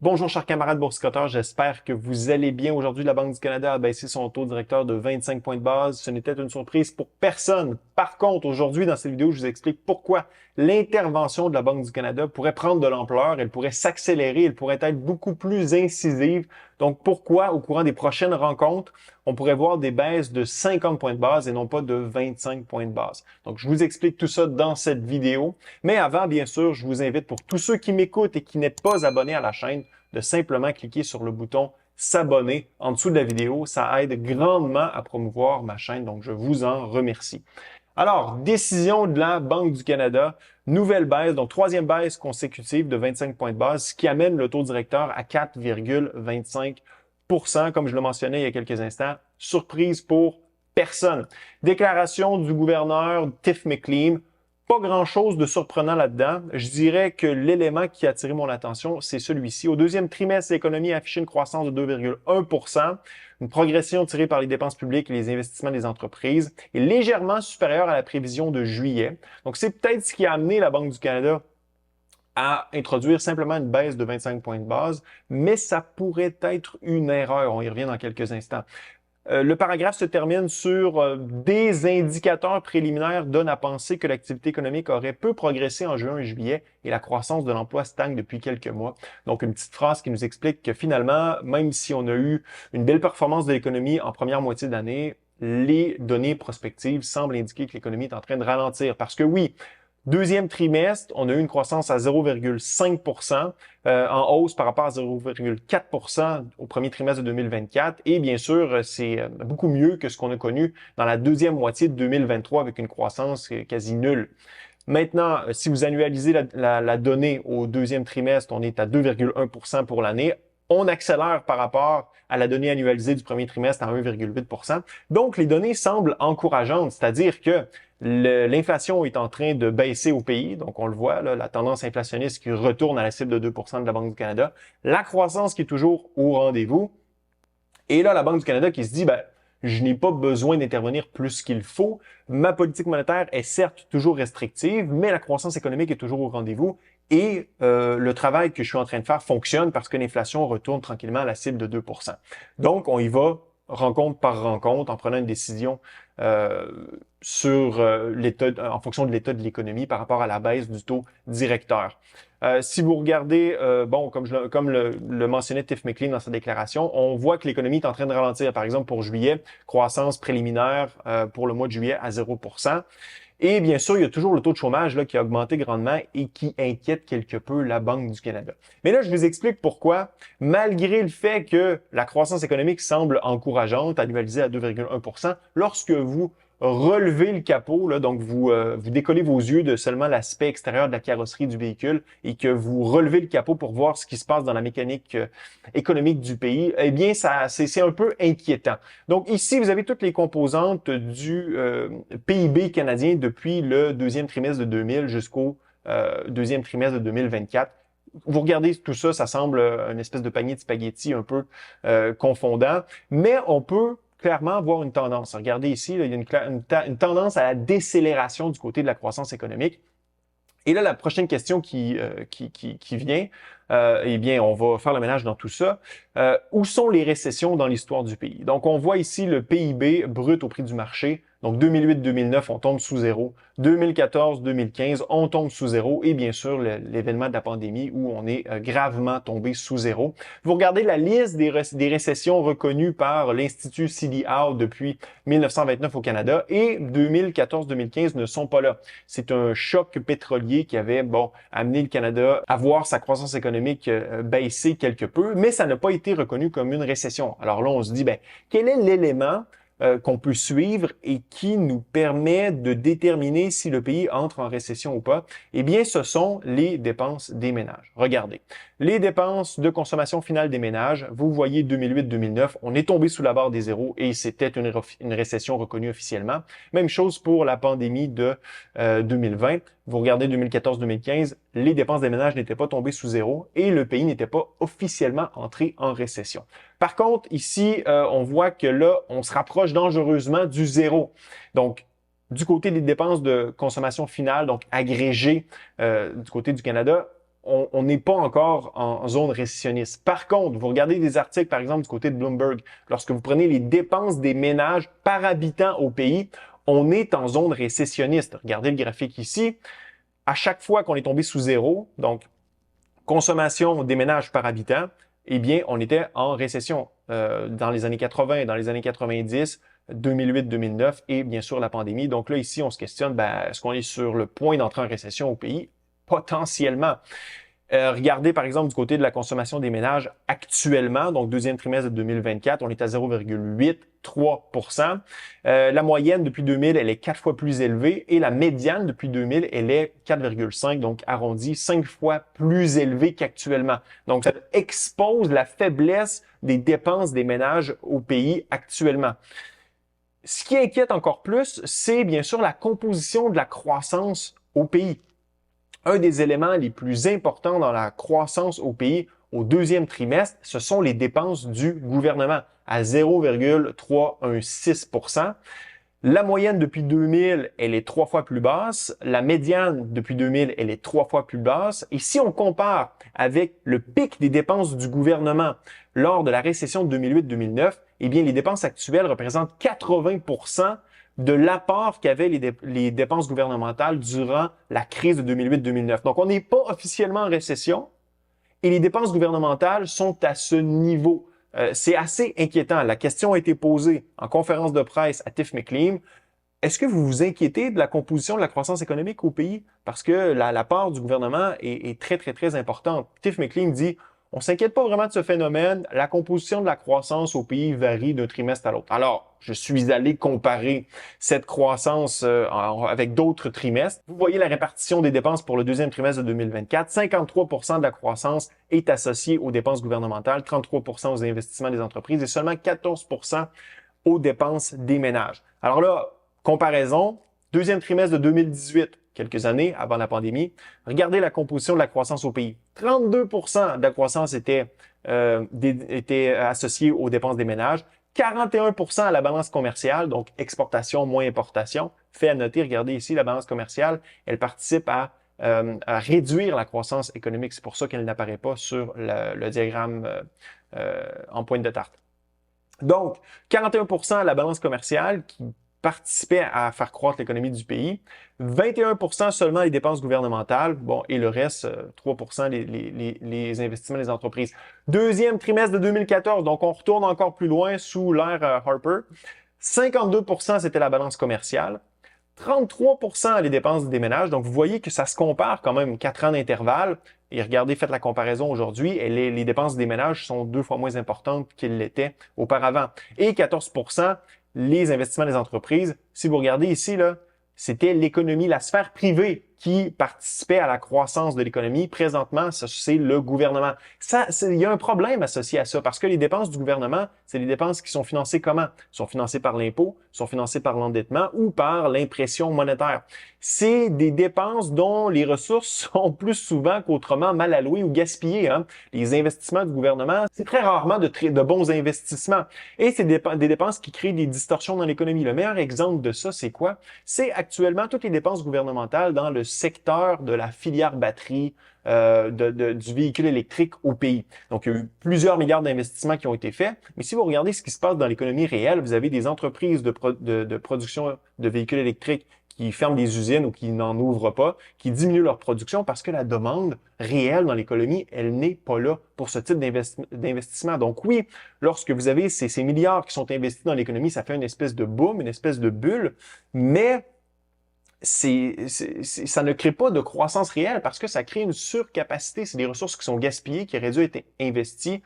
Bonjour chers camarades boursicoteurs, j'espère que vous allez bien. Aujourd'hui, la Banque du Canada a baissé son taux directeur de 25 points de base. Ce n'était une surprise pour personne. Par contre, aujourd'hui, dans cette vidéo, je vous explique pourquoi l'intervention de la Banque du Canada pourrait prendre de l'ampleur, elle pourrait s'accélérer, elle pourrait être beaucoup plus incisive. Donc, pourquoi, au courant des prochaines rencontres, on pourrait voir des baisses de 50 points de base et non pas de 25 points de base. Donc, je vous explique tout ça dans cette vidéo. Mais avant, bien sûr, je vous invite pour tous ceux qui m'écoutent et qui n'êtes pas abonnés à la chaîne, de simplement cliquer sur le bouton s'abonner en dessous de la vidéo. Ça aide grandement à promouvoir ma chaîne, donc je vous en remercie. Alors, décision de la Banque du Canada, nouvelle baisse, donc troisième baisse consécutive de 25 points de base, ce qui amène le taux directeur à 4,25 %, comme je le mentionnais il y a quelques instants. Surprise pour personne. Déclaration du gouverneur Tiff McLean. Pas grand-chose de surprenant là-dedans. Je dirais que l'élément qui a attiré mon attention, c'est celui-ci. Au deuxième trimestre, l'économie a affiché une croissance de 2,1 %, une progression tirée par les dépenses publiques et les investissements des entreprises, est légèrement supérieure à la prévision de juillet. Donc, c'est peut-être ce qui a amené la Banque du Canada à introduire simplement une baisse de 25 points de base, mais ça pourrait être une erreur. On y revient dans quelques instants. Le paragraphe se termine sur des indicateurs préliminaires donnent à penser que l'activité économique aurait peu progressé en juin et juillet et la croissance de l'emploi stagne depuis quelques mois. Donc, une petite phrase qui nous explique que finalement, même si on a eu une belle performance de l'économie en première moitié d'année, les données prospectives semblent indiquer que l'économie est en train de ralentir. Parce que oui, deuxième trimestre, on a eu une croissance à 0,5 % en hausse par rapport à 0,4 % au premier trimestre de 2024. Et bien sûr, c'est beaucoup mieux que ce qu'on a connu dans la deuxième moitié de 2023 avec une croissance quasi nulle. Maintenant, si vous annualisez la donnée au deuxième trimestre, on est à 2,1 % pour l'année. On accélère par rapport à la donnée annualisée du premier trimestre à 1,8 %. Donc, les données semblent encourageantes, c'est-à-dire que l'inflation est en train de baisser au pays. Donc, on le voit, là, la tendance inflationniste qui retourne à la cible de 2 % de la Banque du Canada. La croissance qui est toujours au rendez-vous. Et là, la Banque du Canada qui se dit, je n'ai pas besoin d'intervenir plus qu'il faut. Ma politique monétaire est certes toujours restrictive, mais la croissance économique est toujours au rendez-vous. Et le travail que je suis en train de faire fonctionne parce que l'inflation retourne tranquillement à la cible de 2 %. Donc, on y va rencontre par rencontre en prenant une décision sur en fonction de l'état de l'économie par rapport à la baisse du taux directeur. Si vous regardez, comme le mentionnait Tiff McLean dans sa déclaration, on voit que l'économie est en train de ralentir. Par exemple, pour juillet, croissance préliminaire pour le mois de juillet à 0 %. Et bien sûr, il y a toujours le taux de chômage là, qui a augmenté grandement et qui inquiète quelque peu la Banque du Canada. Mais là, je vous explique pourquoi, malgré le fait que la croissance économique semble encourageante, annualisée à 2,1 %, lorsque vous relevez le capot, là, donc vous décollez vos yeux de seulement l'aspect extérieur de la carrosserie du véhicule et que vous relevez le capot pour voir ce qui se passe dans la mécanique économique du pays, eh bien, c'est un peu inquiétant. Donc ici, vous avez toutes les composantes du PIB canadien depuis le deuxième trimestre de 2000 jusqu'au deuxième trimestre de 2024. Vous regardez tout ça, ça semble une espèce de panier de spaghettis un peu confondant, mais on peut clairement voir une tendance. Regardez ici, là, il y a une tendance à la décélération du côté de la croissance économique. Et là, la prochaine question qui vient, eh bien, on va faire le ménage dans tout ça. Où sont les récessions dans l'histoire du pays? Donc, on voit ici le PIB brut au prix du marché. Donc, 2008-2009, on tombe sous zéro. 2014-2015, on tombe sous zéro. Et bien sûr, l'événement de la pandémie où on est gravement tombé sous zéro. Vous regardez la liste des récessions reconnues par l'Institut CD Howe depuis 1929 au Canada et 2014-2015 ne sont pas là. C'est un choc pétrolier qui avait, amené le Canada à voir sa croissance économique baisser quelque peu, mais ça n'a pas été reconnu comme une récession. Alors là, on se dit, quel est l'élément qu'on peut suivre et qui nous permet de déterminer si le pays entre en récession ou pas? Eh bien, ce sont les dépenses des ménages. Regardez, les dépenses de consommation finale des ménages, vous voyez 2008-2009, on est tombé sous la barre des zéros et c'était une récession reconnue officiellement. Même chose pour la pandémie de 2020. Vous regardez 2014-2015, les dépenses des ménages n'étaient pas tombées sous zéro et le pays n'était pas officiellement entré en récession. Par contre, ici, on voit que là, on se rapproche dangereusement du zéro. Donc, du côté des dépenses de consommation finale, donc agrégées du côté du Canada, on n'est pas encore en zone récessionniste. Par contre, vous regardez des articles, par exemple, du côté de Bloomberg, lorsque vous prenez les dépenses des ménages par habitant au pays, on est en zone récessionniste. Regardez le graphique ici. À chaque fois qu'on est tombé sous zéro, donc consommation des ménages par habitant, eh bien, on était en récession dans les années 80, dans les années 90, 2008, 2009 et bien sûr la pandémie. Donc là, ici, on se questionne, est-ce qu'on est sur le point d'entrer en récession au pays? Potentiellement. Regardez par exemple du côté de la consommation des ménages actuellement, donc deuxième trimestre de 2024, on est à 0,83%. La moyenne depuis 2000, elle est 4 fois plus élevée et la médiane depuis 2000, elle est 4,5, donc arrondi 5 fois plus élevée qu'actuellement. Donc ça expose la faiblesse des dépenses des ménages au pays actuellement. Ce qui inquiète encore plus, c'est bien sûr la composition de la croissance au pays. Un des éléments les plus importants dans la croissance au pays au deuxième trimestre, ce sont les dépenses du gouvernement à 0,316%. La moyenne depuis 2000, elle est 3 fois plus basse. La médiane depuis 2000, elle est 3 fois plus basse. Et si on compare avec le pic des dépenses du gouvernement lors de la récession de 2008-2009, eh bien, les dépenses actuelles représentent 80% de l'apport qu'avaient les dépenses gouvernementales durant la crise de 2008-2009. Donc, on n'est pas officiellement en récession et les dépenses gouvernementales sont à ce niveau. C'est assez inquiétant. La question a été posée en conférence de presse à Tiff Maclean. Est-ce que vous vous inquiétez de la composition de la croissance économique au pays? Parce que la part du gouvernement est très, très, très importante. Tiff Maclean dit on s'inquiète pas vraiment de ce phénomène. La composition de la croissance au pays varie d'un trimestre à l'autre. Alors, je suis allé comparer cette croissance avec d'autres trimestres. Vous voyez la répartition des dépenses pour le deuxième trimestre de 2024. 53% de la croissance est associée aux dépenses gouvernementales, 33% aux investissements des entreprises et seulement 14% aux dépenses des ménages. Alors là, comparaison, deuxième trimestre de 2018, quelques années avant la pandémie, regardez la composition de la croissance au pays. 32% de la croissance était associée aux dépenses des ménages, 41% à la balance commerciale, donc exportation moins importation. Fait à noter, regardez ici, la balance commerciale, elle participe à réduire la croissance économique. C'est pour ça qu'elle n'apparaît pas sur le diagramme en pointe de tarte. Donc, 41% à la balance commerciale qui participait à faire croître l'économie du pays, 21% seulement les dépenses gouvernementales, bon, et le reste, 3% les investissements des entreprises. Deuxième trimestre de 2014, donc on retourne encore plus loin sous l'ère Harper, 52% c'était la balance commerciale, 33% les dépenses des ménages, donc vous voyez que ça se compare quand même 4 ans d'intervalle, et regardez, faites la comparaison aujourd'hui, et les dépenses des ménages sont 2 fois moins importantes qu'elles l'étaient auparavant. Et 14%, les investissements des entreprises. Si vous regardez ici, là, c'était l'économie, la sphère privée qui participait à la croissance de l'économie. Présentement, c'est le gouvernement. Il y a un problème associé à ça parce que les dépenses du gouvernement, c'est les dépenses qui sont financées comment? Sont financées par l'impôt, sont financées par l'endettement ou par l'impression monétaire. C'est des dépenses dont les ressources sont plus souvent qu'autrement mal allouées ou gaspillées. Hein? Les investissements du gouvernement, c'est très rarement de bons investissements. Et c'est des dépenses qui créent des distorsions dans l'économie. Le meilleur exemple de ça, c'est quoi? C'est actuellement toutes les dépenses gouvernementales dans le secteur de la filière batterie, du véhicule électrique au pays. Donc, il y a eu plusieurs milliards d'investissements qui ont été faits. Mais si vous regardez ce qui se passe dans l'économie réelle, vous avez des entreprises de production de véhicules électriques qui ferment des usines ou qui n'en ouvrent pas, qui diminuent leur production parce que la demande réelle dans l'économie, elle n'est pas là pour ce type d'investissement. Donc oui, lorsque vous avez ces milliards qui sont investis dans l'économie, ça fait une espèce de boom, une espèce de bulle, mais ça ne crée pas de croissance réelle parce que ça crée une surcapacité. C'est des ressources qui sont gaspillées, qui auraient dû être investies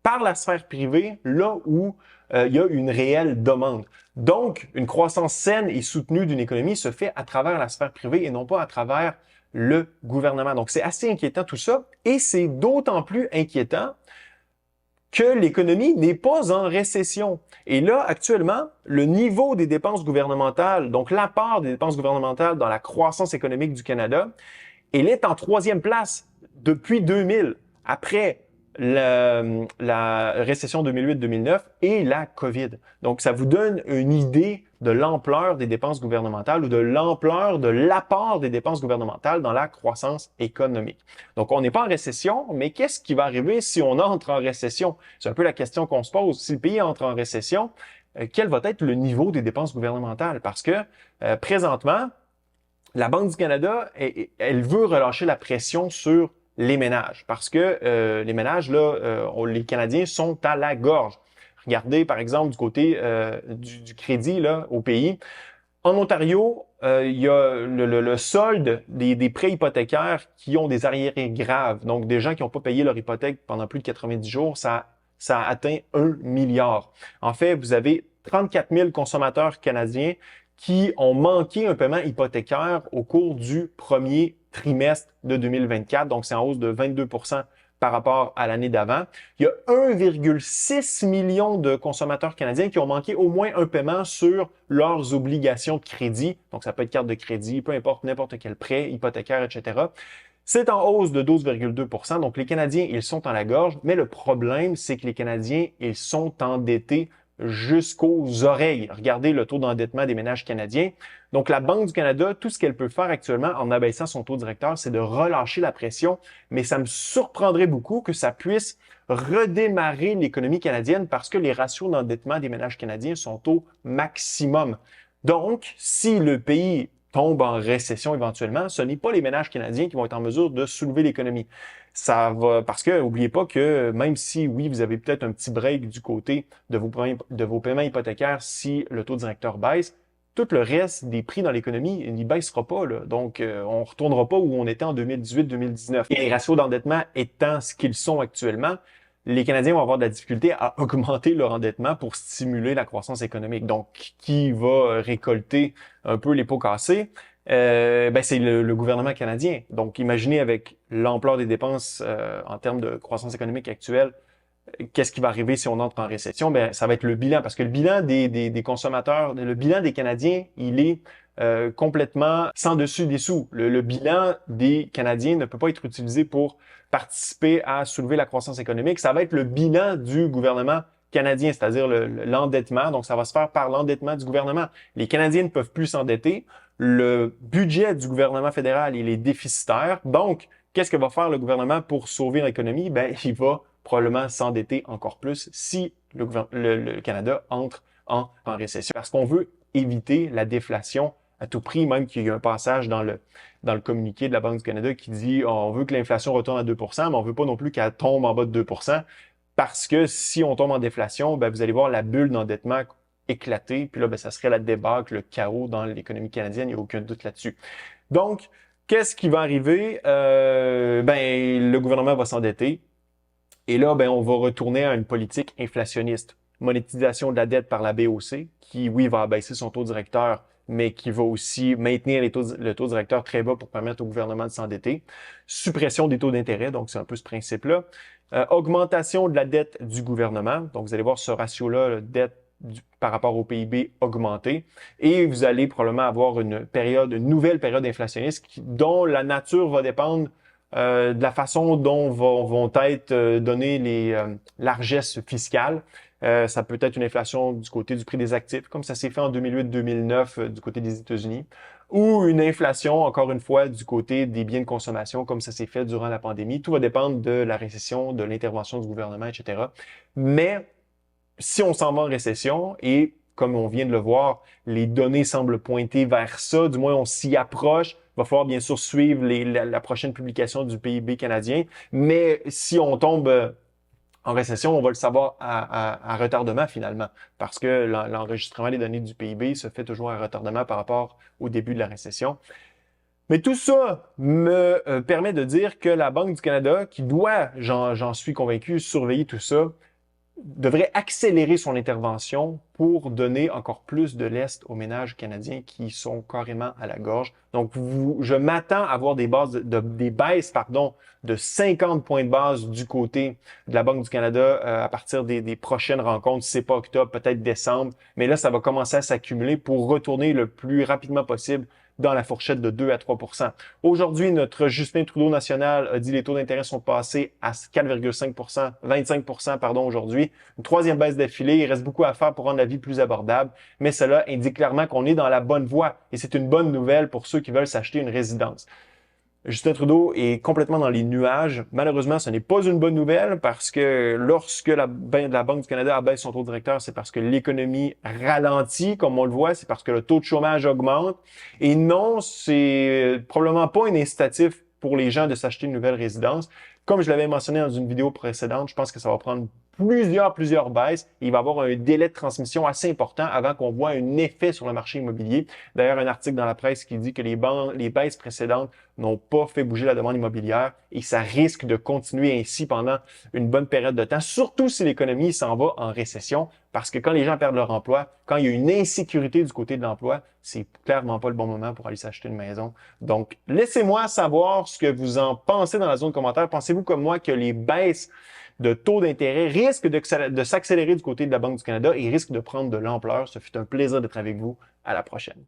par la sphère privée, là où il y a une réelle demande. Donc, une croissance saine et soutenue d'une économie se fait à travers la sphère privée et non pas à travers le gouvernement. Donc, c'est assez inquiétant tout ça et c'est d'autant plus inquiétant que l'économie n'est pas en récession. Et là, actuellement, le niveau des dépenses gouvernementales, donc la part des dépenses gouvernementales dans la croissance économique du Canada, elle est en 3e place depuis 2000, après la récession 2008-2009 et la COVID. Donc, ça vous donne une idée de l'ampleur des dépenses gouvernementales ou de l'ampleur de l'apport des dépenses gouvernementales dans la croissance économique. Donc, on n'est pas en récession, mais qu'est-ce qui va arriver si on entre en récession? C'est un peu la question qu'on se pose. Si le pays entre en récession, quel va être le niveau des dépenses gouvernementales? Parce que présentement, la Banque du Canada, elle veut relâcher la pression sur les ménages parce que les ménages, là, les Canadiens sont à la gorge. Regardez, par exemple, du côté du crédit là, au pays. En Ontario, il y a le solde des prêts hypothécaires qui ont des arriérés graves. Donc, des gens qui n'ont pas payé leur hypothèque pendant plus de 90 jours, ça a atteint 1 milliard. En fait, vous avez 34 000 consommateurs canadiens qui ont manqué un paiement hypothécaire au cours du premier trimestre de 2024. Donc, c'est en hausse de 22% par rapport à l'année d'avant. Il y a 1,6 million de consommateurs canadiens qui ont manqué au moins un paiement sur leurs obligations de crédit. Donc, ça peut être carte de crédit, peu importe, n'importe quel prêt, hypothécaire, etc. C'est en hausse de 12,2%. Donc, les Canadiens, ils sont en la gorge. Mais le problème, c'est que les Canadiens, ils sont endettés jusqu'aux oreilles. Regardez le taux d'endettement des ménages canadiens. Donc, la Banque du Canada, tout ce qu'elle peut faire actuellement en abaissant son taux directeur, c'est de relâcher la pression, mais ça me surprendrait beaucoup que ça puisse redémarrer l'économie canadienne parce que les ratios d'endettement des ménages canadiens sont au maximum. Donc, si le pays tombe en récession éventuellement, ce n'est pas les ménages canadiens qui vont être en mesure de soulever l'économie. Ça va, parce que n'oubliez pas que même si, oui, vous avez peut-être un petit break du côté de vos paiements hypothécaires si le taux directeur baisse, tout le reste des prix dans l'économie, il ne baissera pas. Là. Donc, on ne retournera pas où on était en 2018-2019. Et les ratios d'endettement étant ce qu'ils sont actuellement, les Canadiens vont avoir de la difficulté à augmenter leur endettement pour stimuler la croissance économique. Donc, qui va récolter un peu les pots cassés? C'est le gouvernement canadien. Donc, imaginez avec l'ampleur des dépenses en termes de croissance économique actuelle, qu'est-ce qui va arriver si on entre en récession? Ben, ça va être le bilan, parce que le bilan des consommateurs, le bilan des Canadiens, il est complètement sans dessus dessous. Le bilan des Canadiens ne peut pas être utilisé pour participer à soulever la croissance économique. Ça va être le bilan du gouvernement canadien, c'est-à-dire l'endettement. Donc, ça va se faire par l'endettement du gouvernement. Les Canadiens ne peuvent plus s'endetter. Le budget du gouvernement fédéral, il est déficitaire. Donc, qu'est-ce que va faire le gouvernement pour sauver l'économie? Ben, il va probablement s'endetter encore plus si le Canada entre en récession. Parce qu'on veut éviter la déflation à tout prix, même qu'il y a un passage dans le communiqué de la Banque du Canada qui dit on veut que l'inflation retourne à 2%, mais on veut pas non plus qu'elle tombe en bas de 2%, parce que si on tombe en déflation, ben, vous allez voir la bulle d'endettement éclater, puis là, ben, ça serait la débâcle, le chaos dans l'économie canadienne, il n'y a aucun doute là-dessus. Donc, qu'est-ce qui va arriver? Le gouvernement va s'endetter, et là, ben, on va retourner à une politique inflationniste. Monétisation de la dette par la BOC, qui, oui, va abaisser son taux directeur, mais qui va aussi maintenir le taux directeur très bas pour permettre au gouvernement de s'endetter. Suppression des taux d'intérêt, donc c'est un peu ce principe-là. Augmentation de la dette du gouvernement. Donc, vous allez voir ce ratio-là, dette par rapport au PIB augmenter. Et vous allez probablement avoir une nouvelle période inflationniste dont la nature va dépendre de la façon dont vont être données les largesses fiscales. Ça peut être une inflation du côté du prix des actifs, comme ça s'est fait en 2008-2009 du côté des États-Unis, ou une inflation, encore une fois, du côté des biens de consommation, comme ça s'est fait durant la pandémie. Tout va dépendre de la récession, de l'intervention du gouvernement, etc. Mais si on s'en va en récession, et comme on vient de le voir, les données semblent pointer vers ça, du moins on s'y approche. Il va falloir bien sûr suivre la prochaine publication du PIB canadien, mais si on tombe en récession, on va le savoir à retardement finalement, parce que l'enregistrement des données du PIB se fait toujours à retardement par rapport au début de la récession. Mais tout ça me permet de dire que la Banque du Canada, qui doit, j'en suis convaincu, surveiller tout ça, devrait accélérer son intervention pour donner encore plus de lest aux ménages canadiens qui sont carrément à la gorge. Donc, je m'attends à voir des baisses de 50 points de base du côté de la Banque du Canada à partir des prochaines rencontres. Si c'est pas octobre, peut-être décembre. Mais là, ça va commencer à s'accumuler pour retourner le plus rapidement possible dans la fourchette de 2 à 3 %. Aujourd'hui, notre Justin Trudeau national a dit que les taux d'intérêt sont passés à 4,5 25 pardon, aujourd'hui. Une troisième baisse d'affilée. Il reste beaucoup à faire pour rendre la vie plus abordable, mais cela indique clairement qu'on est dans la bonne voie et c'est une bonne nouvelle pour ceux qui veulent s'acheter une résidence. Justin Trudeau est complètement dans les nuages. Malheureusement, ce n'est pas une bonne nouvelle parce que lorsque la Banque du Canada abaisse son taux directeur, c'est parce que l'économie ralentit, comme on le voit, c'est parce que le taux de chômage augmente. Et non, c'est probablement pas un incitatif pour les gens de s'acheter une nouvelle résidence. Comme je l'avais mentionné dans une vidéo précédente, je pense que ça va prendre plusieurs baisses. Il va y avoir un délai de transmission assez important avant qu'on voit un effet sur le marché immobilier. D'ailleurs, un article dans la presse qui dit que les baisses précédentes n'ont pas fait bouger la demande immobilière et ça risque de continuer ainsi pendant une bonne période de temps, surtout si l'économie s'en va en récession, parce que quand les gens perdent leur emploi, quand il y a une insécurité du côté de l'emploi, c'est clairement pas le bon moment pour aller s'acheter une maison. Donc, laissez-moi savoir ce que vous en pensez dans la zone commentaire. Pensez-vous comme moi que les baisses de taux d'intérêt risquent de s'accélérer du côté de la Banque du Canada et risquent de prendre de l'ampleur? Ce fut un plaisir d'être avec vous. À la prochaine.